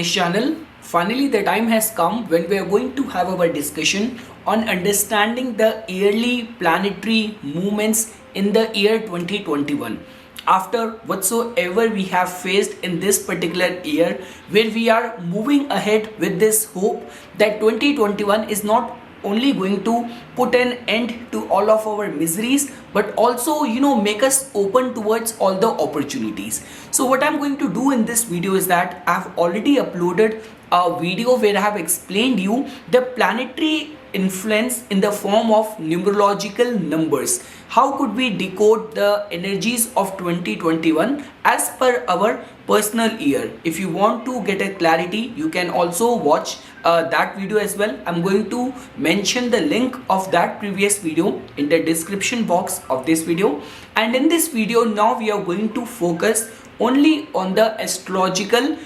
this channel. Finally, the time has come when we are going to have our discussion on understanding the yearly planetary movements in the year 2021. After whatsoever we have faced in this particular year, where we are moving ahead with this hope that 2021 is not only going to put an end to all of our miseries, but also make us open towards all the opportunities. So what I'm going to do in this video is that I've already uploaded a video where I have explained you the planetary influence in the form of numerological numbers. How could we decode the energies of 2021 as per our personal year? If you want to get a clarity, you can also watch that video as well. I'm going to mention the link of that previous video in the description box of this video. And in this video now we are going to focus only on the astrological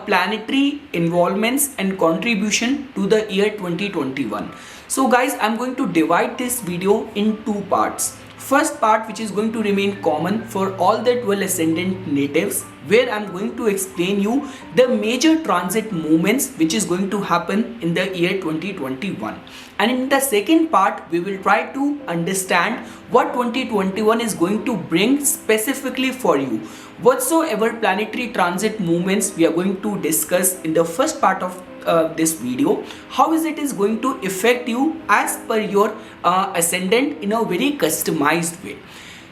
planetary involvements and contribution to the year 2021. So guys, I'm going to divide this video in two parts. First part, which is going to remain common for all the 12 ascendant natives, where I'm going to explain you the major transit movements which is going to happen in the year 2021. And in the second part, we will try to understand what 2021 is going to bring specifically for you. Whatsoever planetary transit movements we are going to discuss in the first part of this video, how is it going to affect you as per your ascendant in a very customized way.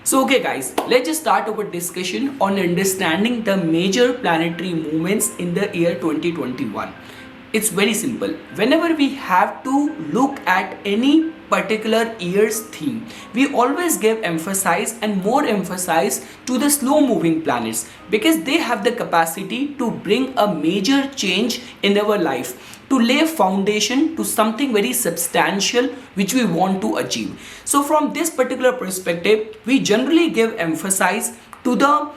So okay guys, let's just start our discussion on understanding the major planetary movements in the year 2021. It's very simple. Whenever we have to look at any particular year's theme, we always give emphasis and more emphasis to the slow moving planets, because they have the capacity to bring a major change in our life, to lay foundation to something very substantial which we want to achieve. So from this particular perspective, we generally give emphasis to the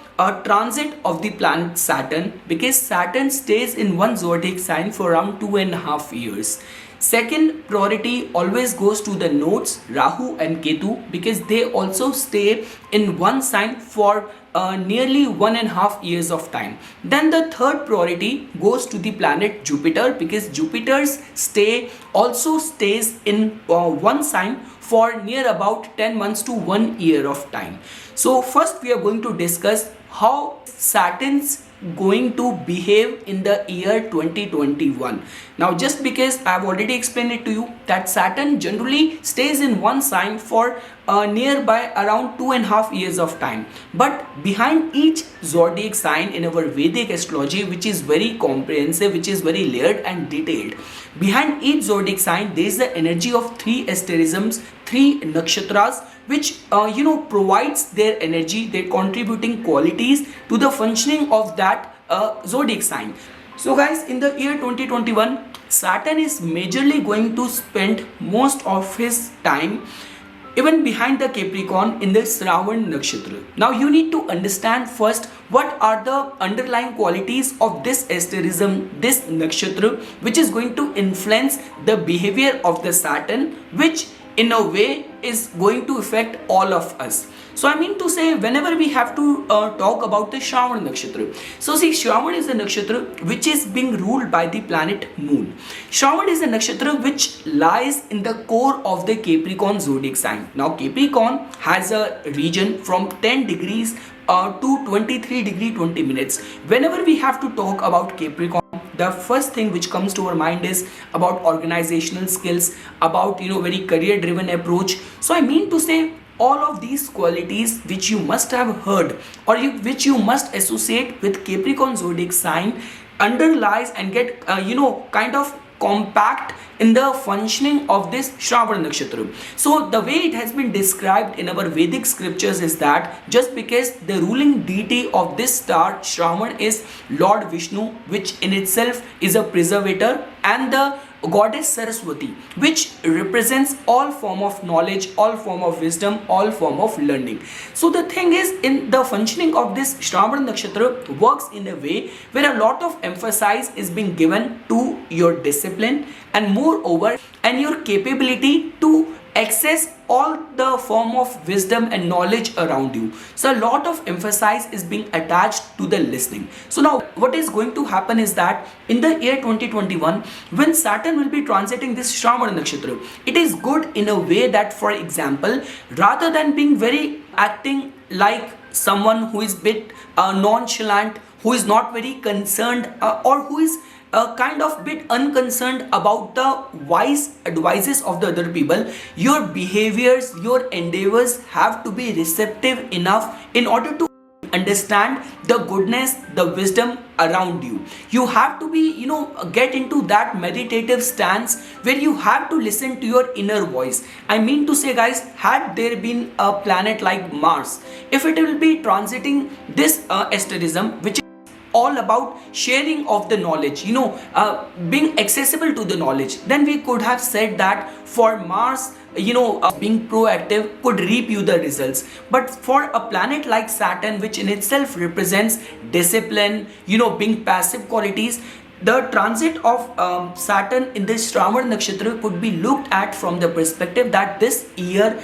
transit of the planet Saturn, because Saturn stays in one zodiac sign for around 2.5 years. Second priority always goes to the nodes Rahu and Ketu, because they also stay in one sign for nearly 1.5 years of time. Then the third priority goes to the planet Jupiter, because Jupiter's stay also stays in one sign for near about 10 months to 1 year of time. So first we are going to discuss how Saturn's going to behave in the year 2021. Now just because I have already explained it to you that Saturn generally stays in one sign for nearby around 2.5 years of time, but behind each zodiac sign in our Vedic astrology, which is very comprehensive, which is very layered and detailed, behind each zodiac sign there is the energy of 3 asterisms, 3 nakshatras, which provides their energy, their contributing qualities to the functioning of that zodiac sign. So guys, in the year 2021, Saturn is majorly going to spend most of his time even behind the Capricorn in the Shravan Nakshatra. Now you need to understand first what are the underlying qualities of this asterism, this nakshatra, which is going to influence the behavior of the Saturn, which in a way is going to affect all of us. So I mean to say, whenever we have to talk about the Shravan Nakshatra. So see, Shravan is a nakshatra which is being ruled by the planet Moon. Shravan is a nakshatra which lies in the core of the Capricorn zodiac sign. Now Capricorn has a region from 10 degrees to 23 degree 20 minutes. Whenever we have to talk about Capricorn, the first thing which comes to our mind is about organizational skills, about very career driven approach. So I mean to say, all of these qualities which you must have heard or which you must associate with Capricorn zodiac sign underlies and get kind of compact in the functioning of this Shravan Nakshatra. So the way it has been described in our Vedic scriptures is that just because the ruling deity of this star Shravan is Lord Vishnu, which in itself is a preservator, and the goddess Saraswati, which represents all form of knowledge, all form of wisdom, all form of learning. So the thing is, in the functioning of this Shravan Nakshatra works in a way where a lot of emphasis is being given to your discipline and moreover and your capability to access all the form of wisdom and knowledge around you. So a lot of emphasis is being attached to the listening. So now what is going to happen is that in the year 2021, when Saturn will be transiting this Shravana nakshatra, it is good in a way that, for example, rather than being very acting like someone who is bit nonchalant, who is not very concerned, or who is kind of bit unconcerned about the wise advices of the other people, your behaviors, your endeavors have to be receptive enough in order to understand the goodness, the wisdom around you. You have to be, get into that meditative stance where you have to listen to your inner voice. I mean to say, guys, had there been a planet like Mars, if it will be transiting this asterism, which all about sharing of the knowledge, being accessible to the knowledge, then we could have said that for Mars, being proactive could reap you the results. But for a planet like Saturn, which in itself represents discipline, being passive qualities, the transit of Saturn in this Shravana nakshatra could be looked at from the perspective that this year,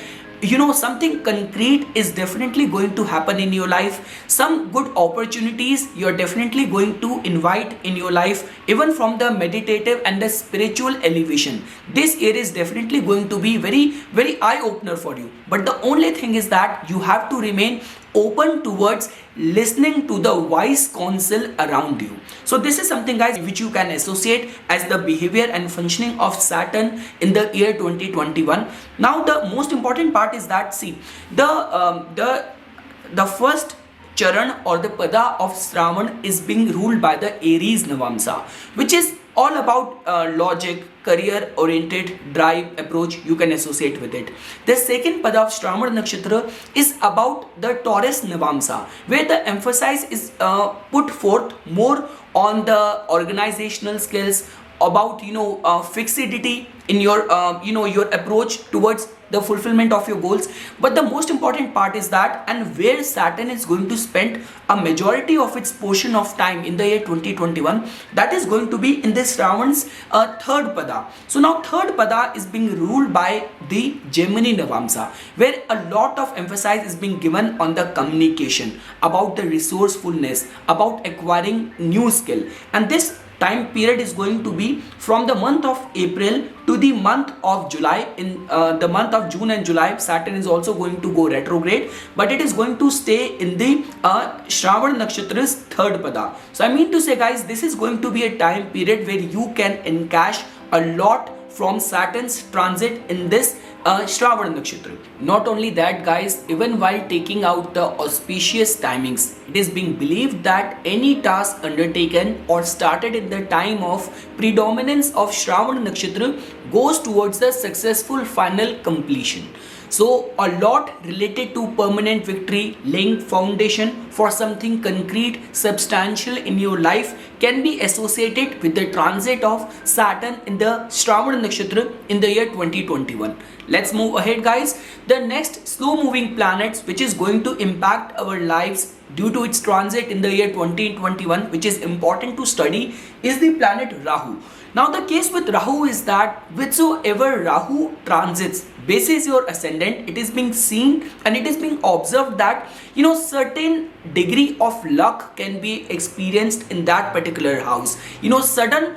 something concrete is definitely going to happen in your life. Some good opportunities you're definitely going to invite in your life, even from the meditative and the spiritual elevation. This year is definitely going to be very, very eye-opener for you. But the only thing is that you have to remain open towards listening to the wise counsel around you. So this is something, guys, which you can associate as the behavior and functioning of Saturn in the year 2021. Now the most important part is that, see, the first charan or the pada of Shravan is being ruled by the Aries Navamsa, which is all about logic, career oriented drive approach. You can associate with it. The second pada of Shravana nakshatra is about the Taurus Navamsa, where the emphasis is put forth more on the organizational skills, about fixity in your your approach towards the fulfillment of your goals. But the most important part is that, and where Saturn is going to spend a majority of its portion of time in the year 2021, that is going to be in this Shravan's third pada. So now third pada is being ruled by the Gemini Navamsa, where a lot of emphasis is being given on the communication, about the resourcefulness, about acquiring new skill. And this time period is going to be from the month of April to the month of July. In the month of June and July, Saturn is also going to go retrograde, but it is going to stay in the Shravan nakshatra's third pada. So I mean to say, guys, this is going to be a time period where you can encash a lot from Saturn's transit in this Shravan nakshatra. Not only that, guys, even while taking out the auspicious timings, it is being believed that any task undertaken or started in the time of predominance of Shravan nakshatra goes towards the successful final completion. So a lot related to permanent victory, laying foundation for something concrete, substantial in your life, can be associated with the transit of Saturn in the Shravana nakshatra in the year 2021. Let's move ahead, guys. The next slow moving planet which is going to impact our lives due to its transit in the year 2021, which is important to study, is the planet Rahu. Now the case with Rahu is that whichsoever Rahu transits basis your ascendant, it is being seen and it is being observed that certain degree of luck can be experienced in that particular house. Sudden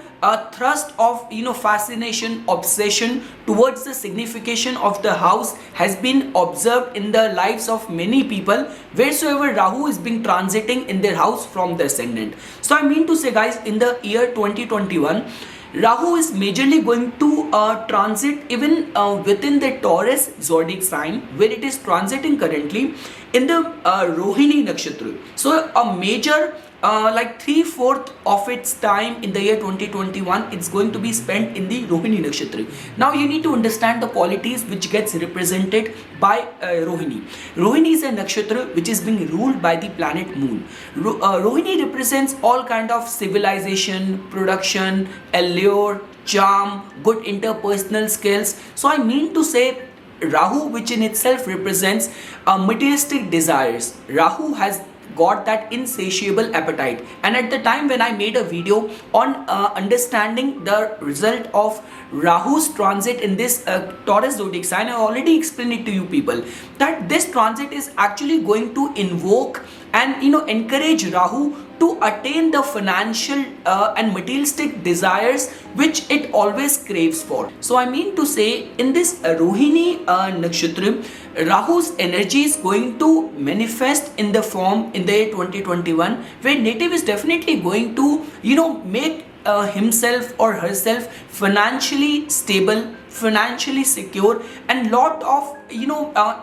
thrust of fascination, obsession towards the signification of the house has been observed in the lives of many people wheresoever Rahu is being transiting in their house from the ascendant. So I mean to say, guys, in the year 2021, Rahu is majorly going to transit even within the Taurus zodiac sign, where it is transiting currently in the Rohini nakshatra. So a major like 3/4 of its time in the year 2021, it's going to be spent in the Rohini nakshatra. Now you need to understand the qualities which gets represented by Rohini. Rohini is a nakshatra which is being ruled by the planet Moon. Rohini represents all kind of civilization, production, allure, charm, good interpersonal skills. So I mean to say, Rahu, which in itself represents materialistic desires. Rahu has got that insatiable appetite. And at the time when I made a video on understanding the result of Rahu's transit in this Taurus zodiac sign, I already explained it to you people that this transit is actually going to invoke and encourage Rahu to attain the financial and materialistic desires which it always craves for. So I mean to say, in this Rohini Nakshatra, Rahu's energy is going to manifest in the form in the year 2021, where native is definitely going to make himself or herself financially stable, financially secure, and lot of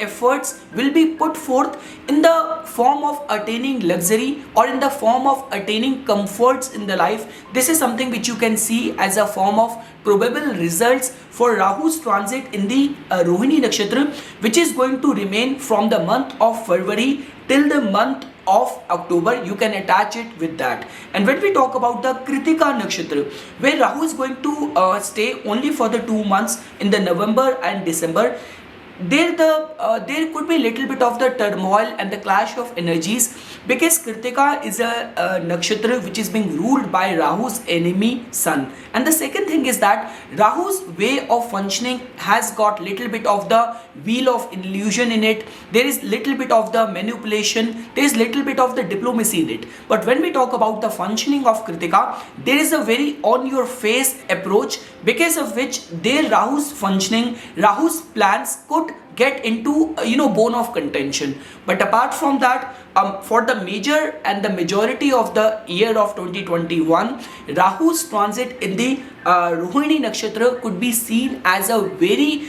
efforts will be put forth in the form of attaining luxury or in the form of attaining comforts in the life. This is something which you can see as a form of probable results for Rahu's transit in the Rohini Nakshatra, which is going to remain from the month of February till the month of October. You can attach it with that. And when we talk about the Kritika Nakshatra, where Rahu is going to stay only for the 2 months in the November and December, there could be a little bit of the turmoil and the clash of energies, because Kritika is a nakshatra which is being ruled by Rahu's enemy Sun. And the second thing is that Rahu's way of functioning has got little bit of the wheel of illusion in it. There is little bit of the manipulation, there is little bit of the diplomacy in it. But when we talk about the functioning of Kritika, there is a very on your face approach, because of which there Rahu's functioning, Rahu's plans could get into bone of contention. But apart from that, for the major and the majority of the year of 2021, Rahu's transit in the Rohini Nakshatra could be seen as a very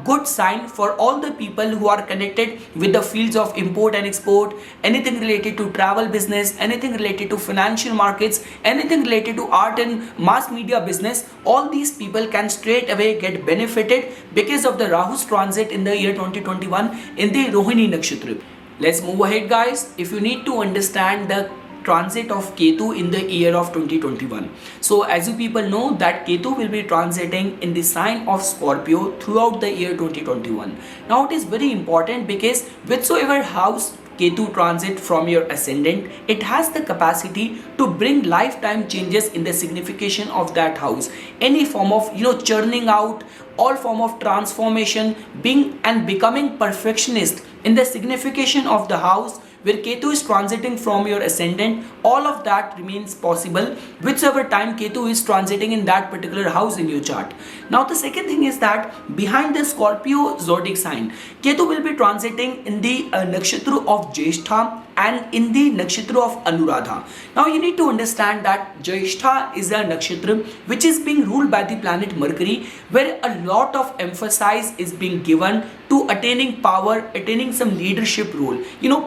good sign for all the people who are connected with the fields of import and export, anything related to travel business, anything related to financial markets, anything related to art and mass media business. All these people can straight away get benefited because of the Rahu's transit in the year 2021 in the Rohini Nakshatra. Let's move ahead, guys. If you need to understand the transit of Ketu in the year of 2021. So as you people know that Ketu will be transiting in the sign of Scorpio throughout the year 2021. Now it is very important, because whichsoever house Ketu transit from your ascendant, it has the capacity to bring lifetime changes in the signification of that house. Any form of churning out, all form of transformation, being and becoming perfectionist in the signification of the house where Ketu is transiting from your ascendant, all of that remains possible whichever time Ketu is transiting in that particular house in your chart. Now the second thing is that behind the Scorpio zodiac sign, Ketu will be transiting in the nakshatra of Jyeshtha and in the nakshatra of Anuradha. Now you need to understand that Jyeshtha is a nakshatra which is being ruled by the planet Mercury, where a lot of emphasis is being given to attaining power, attaining some leadership role,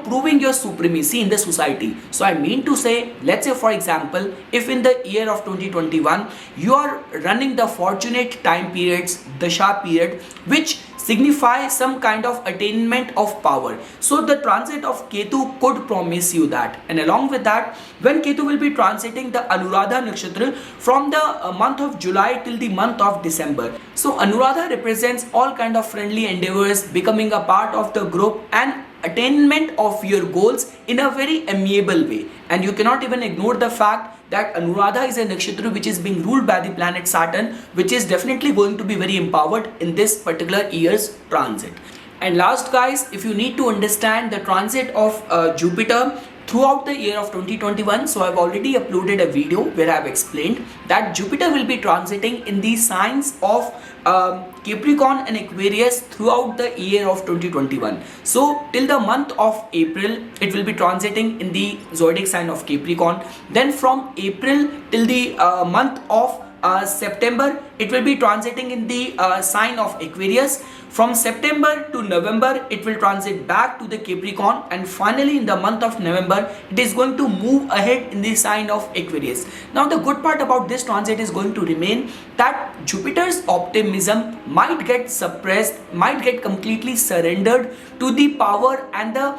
proving your supremacy in the society. So I mean to say, let's say for example, if in the year of 2021 you are running the fortunate time periods, Dasha period, which signify some kind of attainment of power. So the transit of Ketu could promise you that. And along with that, when Ketu will be transiting the Anuradha Nakshatra from the month of July till the month of December. So Anuradha represents all kind of friendly endeavors, becoming a part of the group and attainment of your goals in a very amiable way. And you cannot even ignore the fact that Anuradha is a nakshatra which is being ruled by the planet Saturn, which is definitely going to be very empowered in this particular year's transit. And last, guys, if you need to understand the transit of Jupiter throughout the year of 2021, so I've already uploaded a video where I've explained that Jupiter will be transiting in the signs of Capricorn and Aquarius throughout the year of 2021. So till the month of April, it will be transiting in the zodiac sign of Capricorn. Then from April till the month of September, it will be transiting in the sign of Aquarius. From September to November, it will transit back to the Capricorn, and finally in the month of November, it is going to move ahead in the sign of Aquarius. Now the good part about this transit is going to remain that Jupiter's optimism might get suppressed, might get completely surrendered to the power and the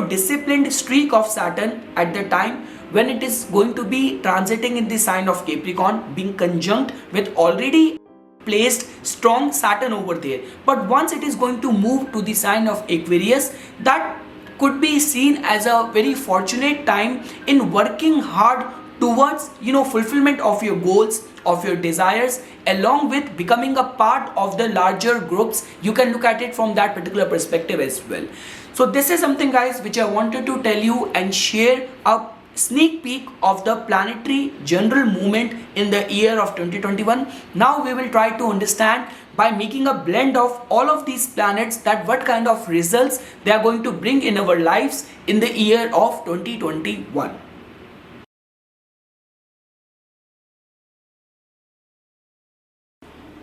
disciplined streak of Saturn at the time when it is going to be transiting in the sign of Capricorn, being conjunct with already placed strong Saturn over there. But once it is going to move to the sign of Aquarius, that could be seen as a very fortunate time in working hard towards fulfillment of your goals, of your desires, along with becoming a part of the larger groups. You can look at it from that particular perspective as well. So this is something, guys, which I wanted to tell you and share a sneak peek of the planetary general movement in the year of 2021. Now we will try to understand by making a blend of all of these planets that what kind of results they are going to bring in our lives in the year of 2021.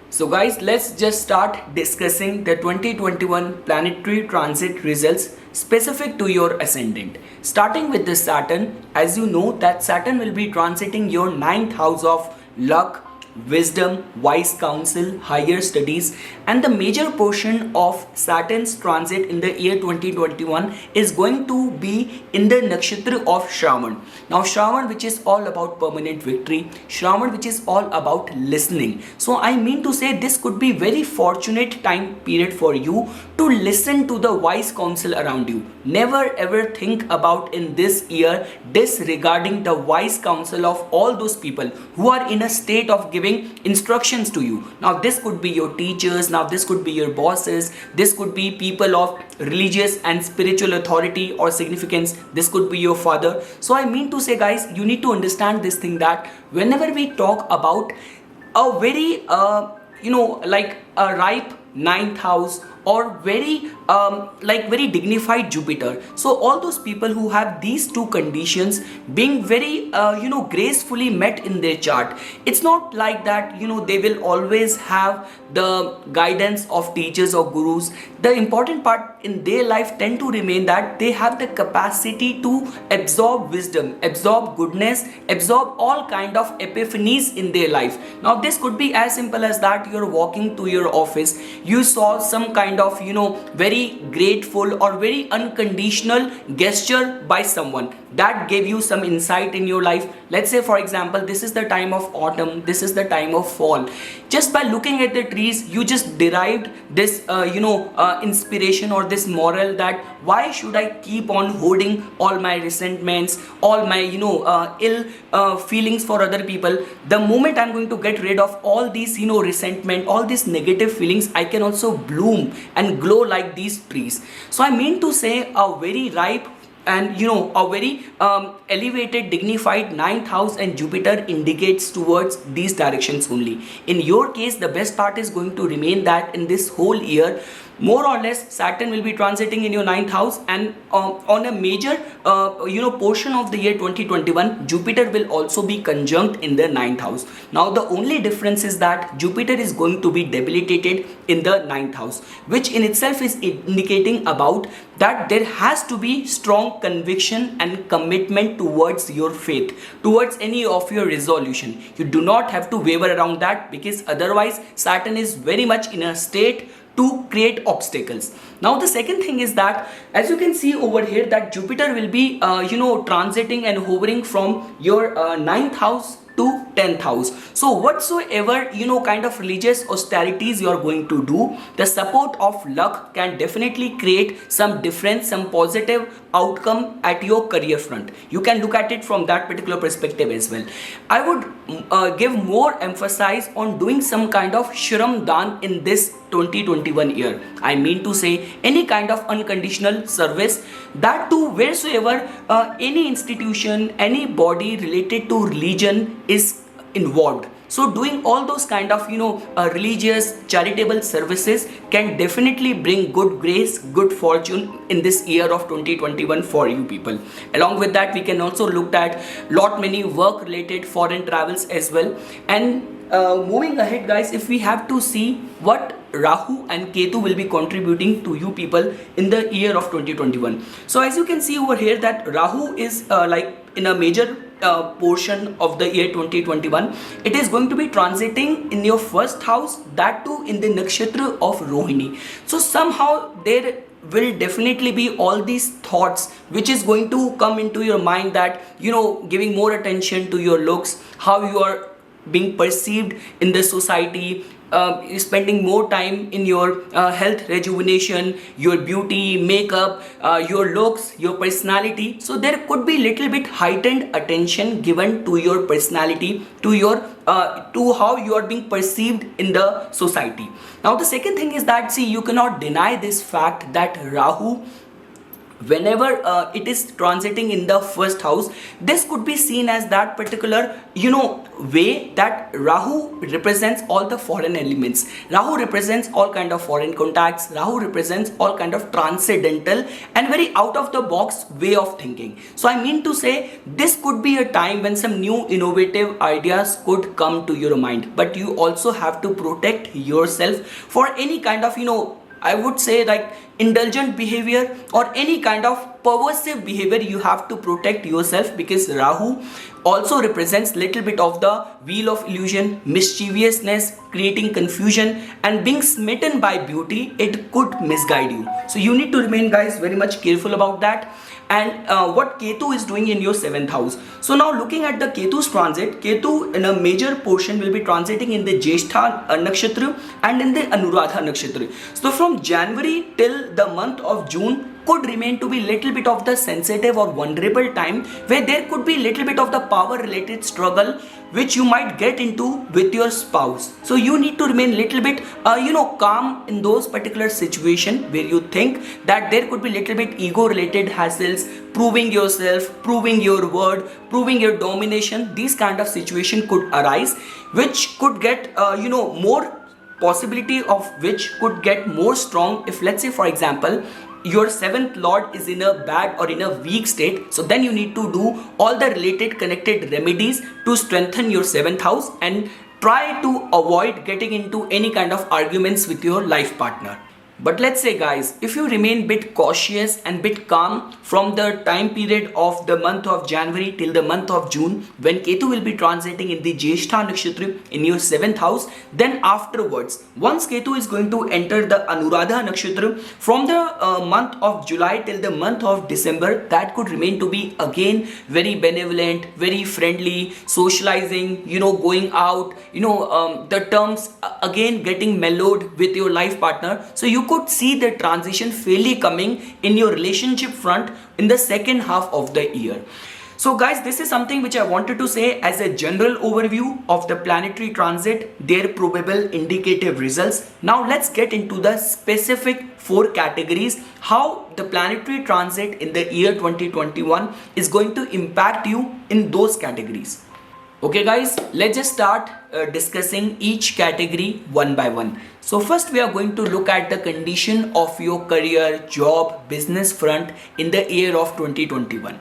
So guys, let's just start discussing the 2021 planetary transit results specific to your ascendant. Starting with the Saturn, as you know that Saturn will be transiting your 9th house of luck, wisdom, wise counsel, higher studies, and the major portion of Saturn's transit in the year 2021 is going to be in the nakshatra of Shravan. Now Shravan, which is all about permanent victory, Shravan which is all about listening. So I mean to say this could be very fortunate time period for you to listen to the wise counsel around you. Never ever think about in this year disregarding the wise counsel of all those people who are in a state of giving instructions to you. Now this could be your teachers, now this could be your bosses, this could be people of religious and spiritual authority or significance, this could be your father. So I mean to say, guys, you need to understand this thing that whenever we talk about a very like a ripe 9th house or very very dignified Jupiter, so all those people who have these two conditions being very gracefully met in their chart, it's not like that they will always have the guidance of teachers or gurus. The important part in their life tend to remain that they have the capacity to absorb wisdom, absorb goodness, absorb all kind of epiphanies in their life. Now this could be as simple as that you're walking to your office, you saw some kind of very grateful or very unconditional gesture by someone that gave you some insight in your life. Let's say for example, this is the time of autumn, this is the time of fall. Just by looking at the trees, you just derived this inspiration or this moral that why should I keep on holding all my resentments, all my ill feelings for other people. The moment I'm going to get rid of all these resentment, all these negative feelings, I can also bloom and glow like these trees. So I mean to say a very ripe and a very elevated dignified 9th house and Jupiter indicates towards these directions only. In your case, the best part is going to remain that in this whole year, more or less Saturn will be transiting in your 9th house, and on a major portion of the year 2021 Jupiter will also be conjunct in the 9th house. Now the only difference is that Jupiter is going to be debilitated in the 9th house, which in itself is indicating about that there has to be strong conviction and commitment towards your faith, towards any of your resolution. You do not have to waver around that, because otherwise Saturn is very much in a state to create obstacles. Now the second thing is that, as you can see over here, that Jupiter will be transiting and hovering from your 9th house to 10th house. So whatsoever kind of religious austerities you are going to do, the support of luck can definitely create some difference, some positive outcome at your career front. You can look at it from that particular perspective as well. I would give more emphasis on doing some kind of Shram Dan in this 2021 year. I mean to say any kind of unconditional service, that too wheresoever any institution, any body related to religion is involved. So doing all those kind of religious charitable services can definitely bring good grace, good fortune in this year of 2021 for you people. Along with that, we can also look at lot many work related foreign travels as well. And moving ahead, guys, if we have to see what Rahu and Ketu will be contributing to you people in the year of 2021. So as you can see over here that Rahu is like in a major portion of the year 2021. It is going to be transiting in your first house, that too in the nakshatra of Rohini. So somehow there will definitely be all these thoughts which is going to come into your mind, that giving more attention to your looks, how you are being perceived in the society, spending more time in your health rejuvenation, your beauty, makeup, your looks, your personality. So there could be little bit heightened attention given to your personality, to your to how you are being perceived in the society. Now the second thing is that, see, you cannot deny this fact that Rahu, whenever it is transiting in the first house, this could be seen as that particular way that Rahu represents all the foreign elements. Rahu represents all kind of foreign contacts. Rahu represents all kind of transcendental and very out of the box way of thinking. So I mean to say, this could be a time when some new innovative ideas could come to your mind, but you also have to protect yourself for any kind of I would say like indulgent behavior or any kind of perversive behavior. You have to protect yourself, because Rahu also represents little bit of the wheel of illusion, mischievousness, creating confusion, and being smitten by beauty. It could misguide you. So you need to remain, guys, very much careful about that. And what Ketu is doing in your 7th house. So now looking at the Ketu's transit, Ketu in a major portion will be transiting in the Jyeshtha nakshatra and in the Anuradha nakshatra. So from January till the month of June could remain to be little bit of the sensitive or vulnerable time, where there could be little bit of the power related struggle which you might get into with your spouse. So you need to remain little bit calm in those particular situation where you think that there could be little bit ego related hassles, proving yourself, proving your word, proving your domination. These kind of situation could arise, which could get more possibility of which could get more strong if, let's say for example, your 7th lord is in a bad or in a weak state. So then you need to do all the related connected remedies to strengthen your 7th house and try to avoid getting into any kind of arguments with your life partner. But let's say, guys, if you remain bit cautious and bit calm from the time period of the month of January till the month of June, when Ketu will be transiting in the Jyeshtha nakshatra in your 7th house, then afterwards, once Ketu is going to enter the Anuradha nakshatra from the month of July till the month of December, that could remain to be again very benevolent, very friendly, socializing, going out, the terms again getting mellowed with your life partner. So you could see the transition fairly coming in your relationship front in the second half of the year. So guys, this is something which I wanted to say as a general overview of the planetary transit, their probable indicative results. Now let's get into the specific 4 categories, how the planetary transit in the year 2021 is going to impact you in those categories. Okay guys, let's just start discussing each category one by one. So first we are going to look at the condition of your career, job, business front in the year of 2021.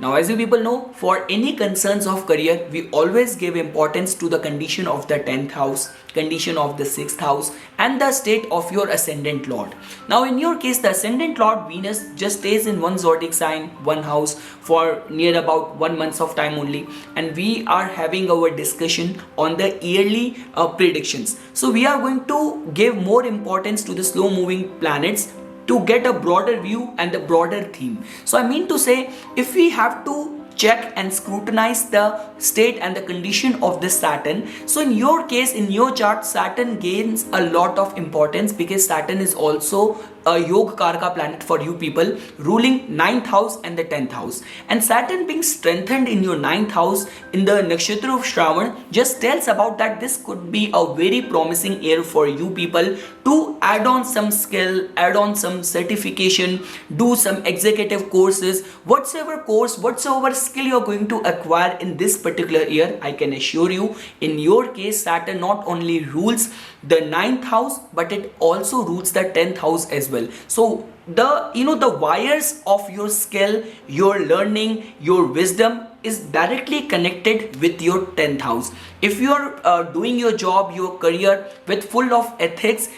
Now, as you people know, for any concerns of career, we always give importance to the condition of the 10th house, condition of the 6th house, and the state of your ascendant lord. Now, in your case, the ascendant lord Venus just stays in one zodiac sign, one house for near about 1 month of time only, and we are having our discussion on the yearly predictions. So we are going to give more importance to the slow moving planets to get a broader view and a broader theme. So I mean to say, if we have to check and scrutinize the state and the condition of this Saturn, so in your case, in your chart, Saturn gains a lot of importance because Saturn is also a Yoga Karaka planet for you people, ruling 9th house and the 10th house. And Saturn being strengthened in your 9th house in the nakshatra of Shravan just tells about that this could be a very promising year for you people to add on some skill, add on some certification, do some executive courses, whatsoever skill you're going to acquire in this particular year. I can assure you, in your case, Saturn not only rules the 9th house, but it also rules the 10th house as well. So the wires of your skill, your learning, your wisdom is directly connected with your 10th house. If you're doing your job, your career with full of ethics,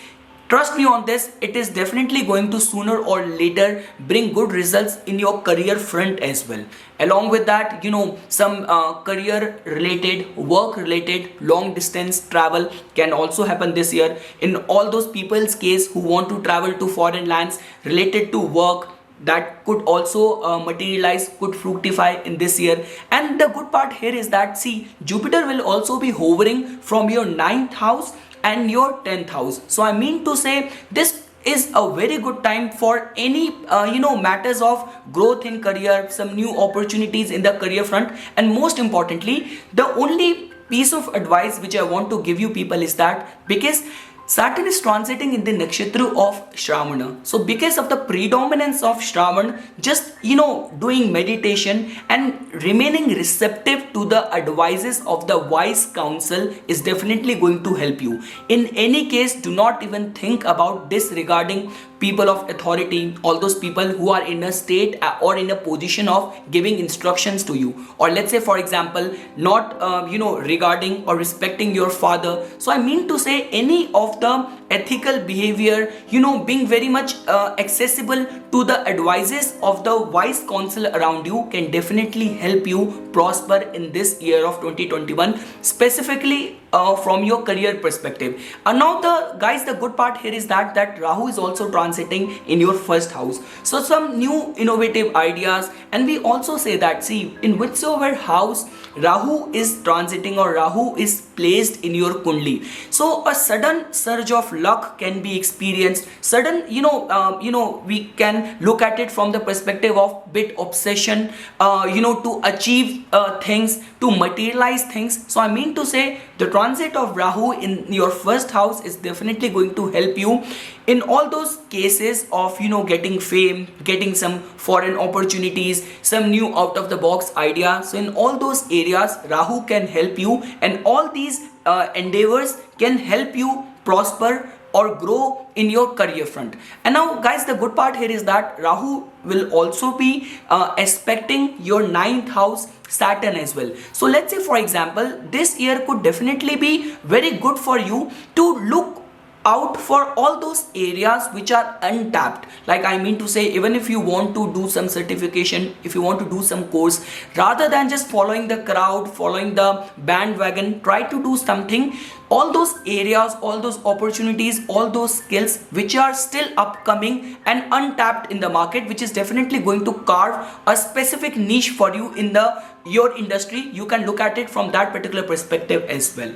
trust me on this, it is definitely going to sooner or later bring good results in your career front as well. Along with that, some career related, work related, long distance travel can also happen this year. In all those people's case who want to travel to foreign lands related to work, that could also materialize, could fructify in this year. And the good part here is that, see, Jupiter will also be hovering from your 9th house and your 10th house. So I mean to say, this is a very good time for any matters of growth in career, some new opportunities in the career front. And most importantly, the only piece of advice which I want to give you people is that, because Saturn is transiting in the nakshatra of Shravana. So because of the predominance of Shravan, just doing meditation and remaining receptive to the advices of the wise counsel is definitely going to help you. In any case, do not even think about disregarding people of authority, all those people who are in a state or in a position of giving instructions to you, or let's say for example not regarding or respecting your father. So I mean to say, any of the ethical behavior, being very much accessible to the advices of the wise counsel around you can definitely help you prosper in this year of 2021, specifically from your career perspective. Now the good part here is that Rahu is also transiting in your first house. So some new innovative ideas, and we also say that, see, in whichever house Rahu is transiting or Rahu is placed in your kundli, so a sudden surge of luck can be experienced. Sudden, we can look at it from the perspective of bit obsession, to achieve things, to materialize things. So I mean to say, the transit of Rahu in your first house is definitely going to help you in all those cases of getting fame, getting some foreign opportunities, some new out of the box idea. So in all those areas, Rahu can help you, and all these endeavors can help you prosper or grow in your career front. And now guys, the good part here is that Rahu will also be aspecting your 9th house Saturn as well. So let's say for example, this year could definitely be very good for you to look out for all those areas which are untapped. Like I mean to say, even if you want to do some certification, if you want to do some course, rather than just following the crowd, following the bandwagon, try to do something. All those areas, all those opportunities, all those skills which are still upcoming and untapped in the market, which is definitely going to carve a specific niche for you in your industry. You can look at it from that particular perspective as well.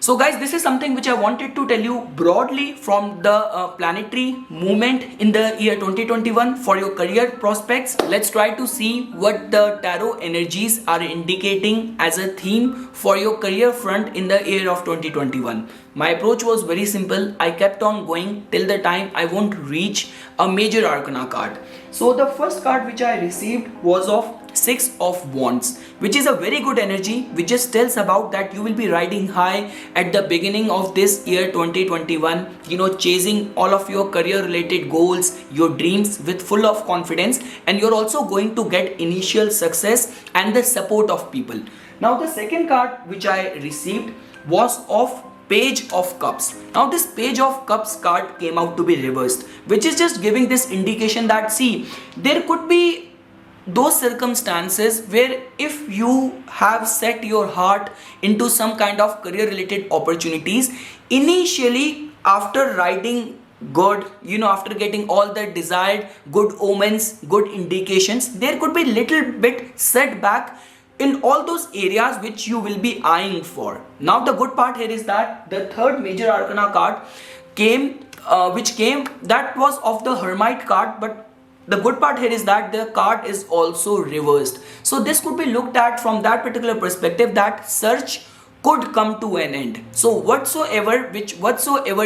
So guys, this is something which I wanted to tell you broadly from the planetary movement in the year 2021 for your career prospects. Let's try to see what the tarot energies are indicating as a theme for your career front in the year of 2021. My approach was very simple. I kept on going till the time I won't reach a major arcana card. So the first card which I received was of 6 of Wands, which is a very good energy, which just tells about that you will be riding high at the beginning of this year 2021, chasing all of your career related goals, your dreams with full of confidence, and you're also going to get initial success and the support of people. Now the second card which I received was of Page of Cups. Now this Page of Cups card came out to be reversed, which is just giving this indication that, see, there could be those circumstances where if you have set your heart into some kind of career related opportunities, initially after riding good, after getting all the desired good omens, good indications, there could be little bit setback in all those areas which you will be eyeing for. Now the good part here is that the third major arcana card came that was of the Hermit card, but the good part here is that the card is also reversed. So this could be looked at from that particular perspective, that search could come to an end. So whatsoever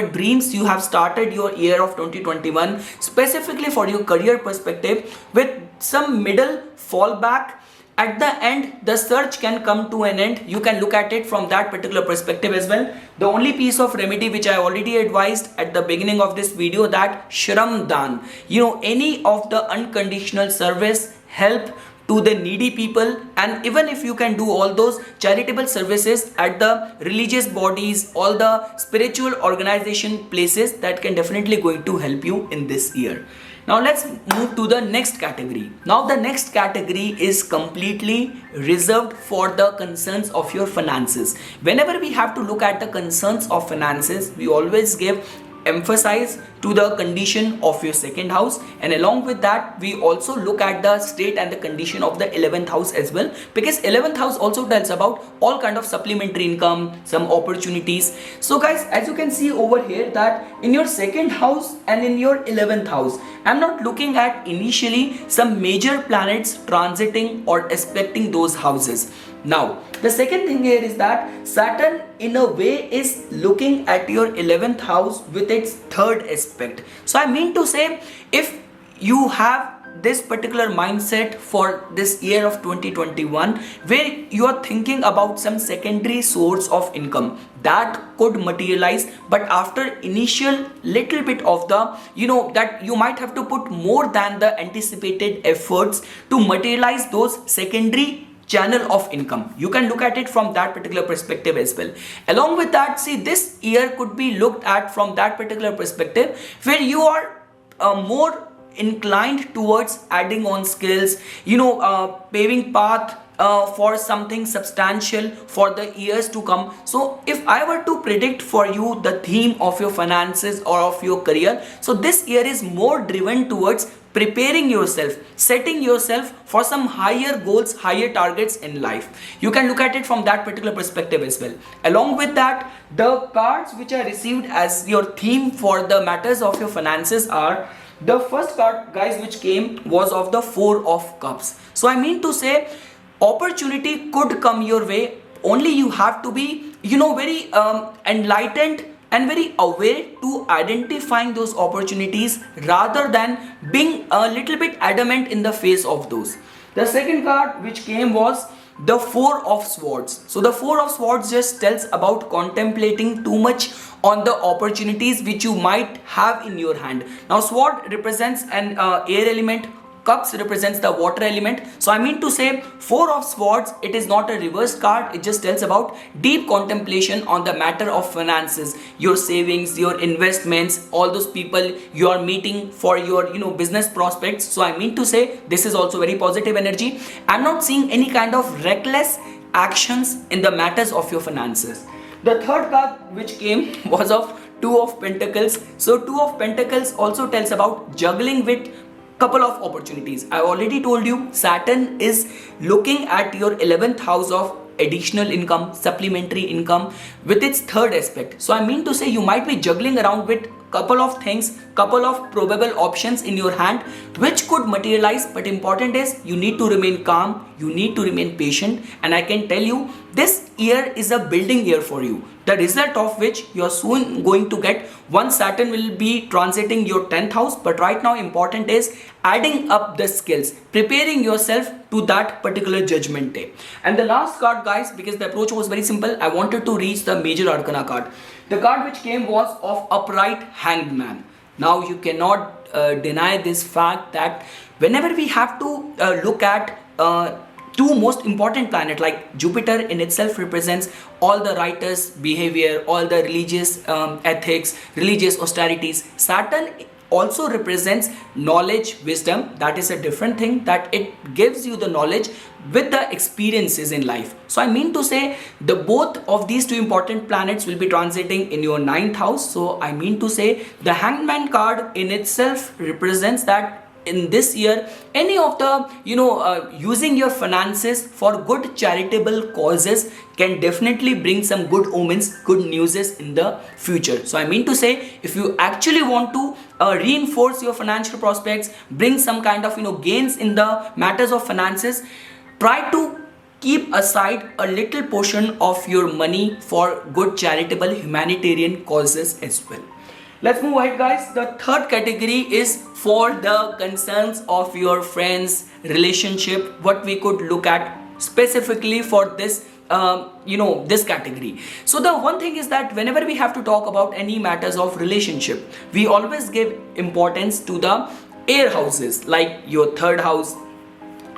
dreams you have started your year of 2021, specifically for your career perspective, with some middle fallback, at the end the search can come to an end. You can look at it from that particular perspective as well. The only piece of remedy which I already advised at the beginning of this video, that Shram Dan, any of the unconditional service, help to the needy people, and even if you can do all those charitable services at the religious bodies, all the spiritual organization places, that can definitely going to help you in this year. Now let's move to the next category. Now the next category is completely reserved for the concerns of your finances. Whenever we have to look at the concerns of finances, we always give emphasize to the condition of your second house, and along with that we also look at the state and the condition of the 11th house as well, because 11th house also tells about all kind of supplementary income, some opportunities. So guys, as you can see over here that in your second house and in your 11th house, I'm not looking at initially some major planets transiting or aspecting those houses. Now, the second thing here is that Saturn in a way is looking at your 11th house with its third aspect. So I mean to say, if you have this particular mindset for this year of 2021 where you are thinking about some secondary source of income that could materialize, but after initial little bit of the that you might have to put more than the anticipated efforts to materialize those secondary channel of income. You can look at it from that particular perspective as well. Along with that, see, this year could be looked at from that particular perspective where you are more inclined towards adding on skills, paving path for something substantial for the years to come. So if I were to predict for you the theme of your finances or of your career, so this year is more driven towards preparing yourself, setting yourself for some higher goals, higher targets in life. You can look at it from that particular perspective as well. Along with that, the cards which I received as your theme for the matters of your finances are, the first card, guys, which came was of the Four of Cups. So I mean to say, opportunity could come your way, only you have to be very enlightened and very aware to identifying those opportunities rather than being a little bit adamant in the face of those. The second card which came was the Four of Swords. So the Four of Swords just tells about contemplating too much on the opportunities which you might have in your hand. Now sword represents an air element, cups represents the water element. So I mean to say, Four of Swords, it is not a reverse card. It just tells about deep contemplation on the matter of finances, your savings, your investments, all those people you are meeting for your business prospects. So I mean to say, this is also very positive energy. I'm not seeing any kind of reckless actions in the matters of your finances. The third card which came was of Two of Pentacles. So Two of Pentacles also tells about juggling with couple of opportunities. I already told you Saturn is looking at your 11th house of additional income, supplementary income with its third aspect. So I mean to say, you might be juggling around with couple of things, couple of probable options in your hand which could materialize, but important is you need to remain calm, you need to remain patient, and I can tell you this year is a building year for you, the result of which you are soon going to get once Saturn will be transiting your 10th house. But right now important is adding up the skills, preparing yourself to that particular judgment day. And the last card, guys, because the approach was very simple, I wanted to reach the major arcana card. The card which came was of Upright Hanged Man. Now you cannot deny this fact that whenever we have to look at two most important planets, like Jupiter in itself represents all the righteous behavior, all the religious ethics, religious austerities. Saturn also represents knowledge, wisdom. That is a different thing, that it gives you the knowledge with the experiences in life. So I mean to say, the both of these two important planets will be transiting in your 9th house. So I mean to say, the Hanged Man card in itself represents that in this year, any of the using your finances for good charitable causes can definitely bring some good omens, good newses in the future. So I mean to say, if you actually want to reinforce your financial prospects, bring some kind of gains in the matters of finances, try to keep aside a little portion of your money for good charitable humanitarian causes as well. Let's move ahead, guys. The third category is for the concerns of your friends, relationship, what we could look at specifically for this this category. So the one thing is that whenever we have to talk about any matters of relationship, we always give importance to the air houses, like your third house,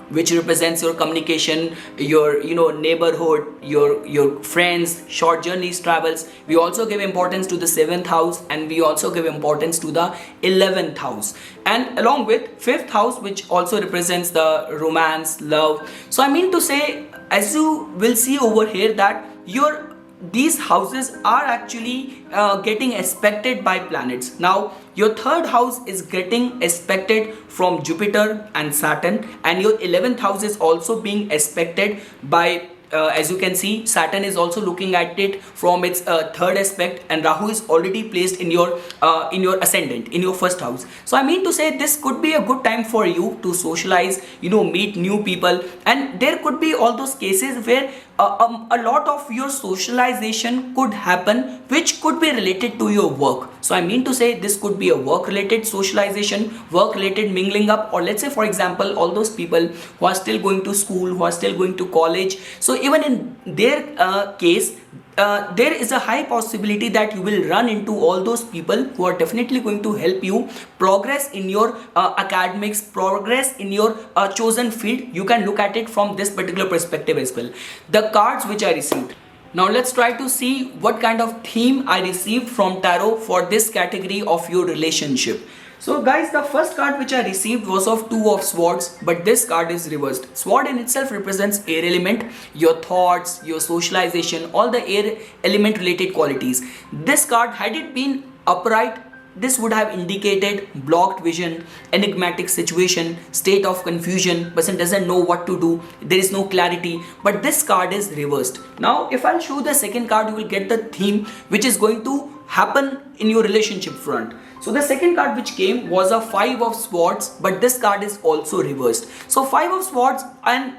which represents your communication, your neighborhood, your friends, short journeys, travels. We also give importance to the 7th house, and we also give importance to the 11th house, and along with 5th house, which also represents the romance, love. So I mean to say, as you will see over here, that your these houses are actually getting aspected by planets. Now your third house is getting aspected from Jupiter and Saturn, and your 11th house is also being aspected by as you can see, Saturn is also looking at it from its third aspect, and Rahu is already placed in your ascendant, in your first house. So I mean to say, this could be a good time for you to socialize, meet new people, and there could be all those cases where a lot of your socialization could happen, which could be related to your work. So I mean to say, this could be a work related socialization, work related mingling up, or let's say for example all those people who are still going to school, who are still going to college. So even in their case, there is a high possibility that you will run into all those people who are definitely going to help you progress in your academics, progress in your chosen field. You can look at it from this particular perspective as well. The cards which I received. Now let's try to see what kind of theme I received from tarot for this category of your relationship. So guys, the first card which I received was of Two of Swords, but this card is reversed. Sword in itself represents air element, your thoughts, your socialization, all the air element related qualities. This card, had it been upright, this would have indicated blocked vision, enigmatic situation, state of confusion, person doesn't know what to do, there is no clarity, but this card is reversed. Now if I'll show the second card, you will get the theme which is going to happen in your relationship front. So the second card which came was a Five of Swords, but this card is also reversed. So Five of Swords, and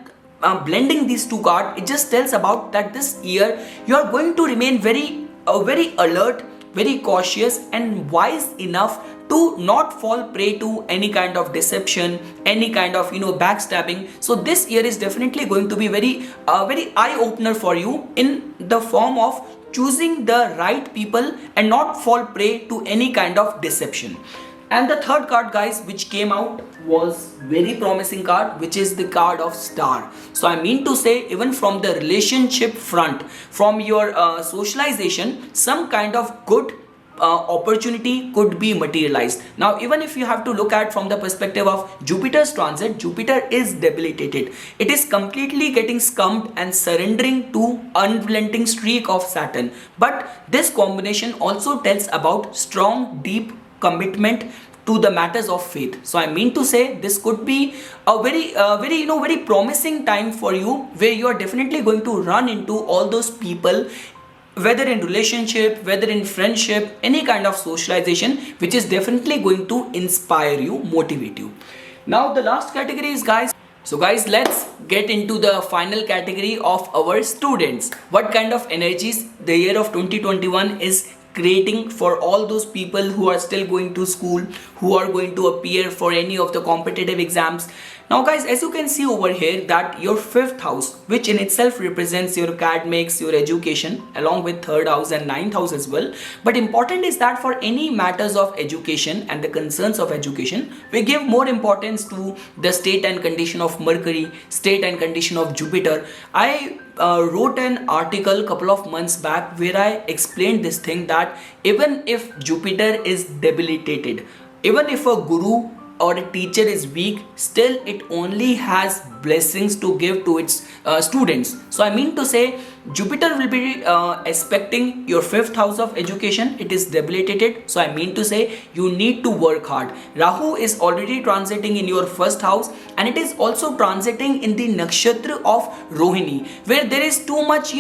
blending these two cards, it just tells about that this year you are going to remain very alert, very cautious and wise enough to not fall prey to any kind of deception, any kind of backstabbing. So this year is definitely going to be very eye opener for you in the form of choosing the right people and not fall prey to any kind of deception. And the third card, guys, which came out was very promising card, which is the card of Star. So I mean to say, even from the relationship front, from your socialization, some kind of good opportunity could be materialized. Now even if you have to look at from the perspective of Jupiter's transit, Jupiter is debilitated. It is completely getting scummed and surrendering to unrelenting streak of Saturn. But this combination also tells about strong, deep commitment to the matters of faith. So I mean to say, this could be a very promising time for you, where you are definitely going to run into all those people, whether in relationship, whether in friendship, any kind of socialization, which is definitely going to inspire you, motivate you. Now the last category is, guys, so guys, let's get into the final category of our students. What kind of energies the year of 2021 is creating for all those people who are still going to school, who are going to appear for any of the competitive exams. Now guys, as you can see over here, that your fifth house, which in itself represents your academics, your education, along with third house and ninth house as well. But important is that for any matters of education and the concerns of education, we give more importance to the state and condition of Mercury, state and condition of Jupiter. I wrote an article a couple of months back where I explained this thing, that even if Jupiter is debilitated, even if a guru or a teacher is weak, still it only has blessings to give to its students. So I mean to say, Jupiter will be aspecting your fifth house of education. It is debilitated. So I mean to say, you need to work hard. Rahu is already transiting in your first house, and it is also transiting in the nakshatra of Rohini, where there is too much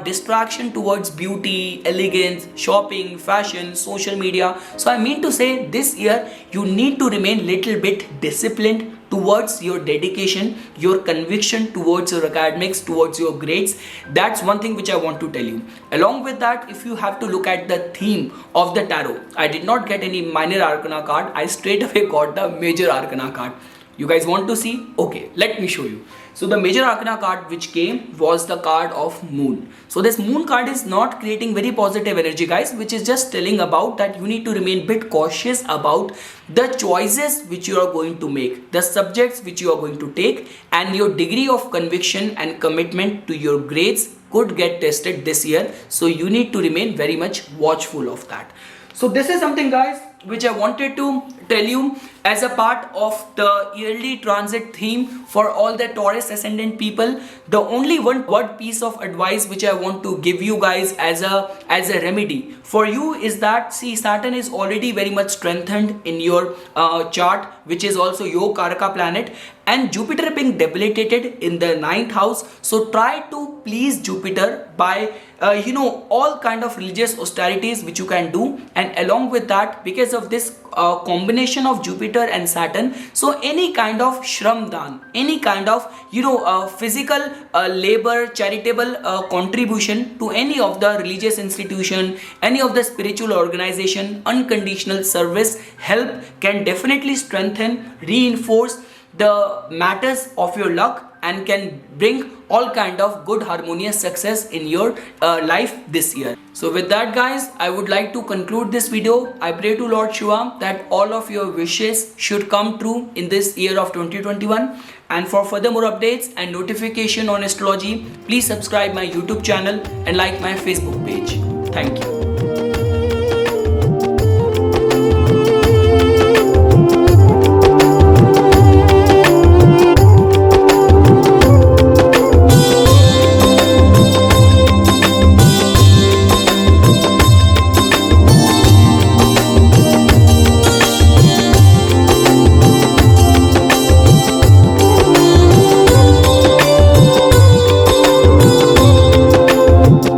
distraction towards beauty, elegance, shopping, fashion, social media. So I mean to say, this year you need to remain little bit disciplined towards your dedication, your conviction towards your academics, towards your grades. That's one thing which I want to tell you. Along with that, if you have to look at the theme of the tarot, I did not get any minor arcana card. I straight away got the major arcana card. You guys want to see? Okay, let me show you. So the major arcana card which came was the card of Moon. So this Moon card is not creating very positive energy, guys, which is just telling about that you need to remain bit cautious about the choices which you are going to make, the subjects which you are going to take, and your degree of conviction and commitment to your grades could get tested this year. So you need to remain very much watchful of that. So this is something, guys, which I wanted to tell you. as a part of the yearly transit theme for all the Taurus ascendant people, the only one word piece of advice which I want to give you guys as a remedy for you is that, see, Saturn is already very much strengthened in your chart, which is also your Karaka planet, and Jupiter being debilitated in the 9th house. So try to please Jupiter by all kind of religious austerities which you can do, and along with that, because of this combination of Jupiter and Saturn, so any kind of shram dan, any kind of physical labor, charitable contribution to any of the religious institution, any of the spiritual organization, unconditional service help can definitely strengthen, reinforce the matters of your luck, and can bring all kind of good harmonious success in your life this year. So with that guys, I would like to conclude this video. I pray to Lord Shiva that all of your wishes should come true in this year of 2021. And for further more updates and notification on astrology, please subscribe my YouTube channel and like my Facebook page. Thank you.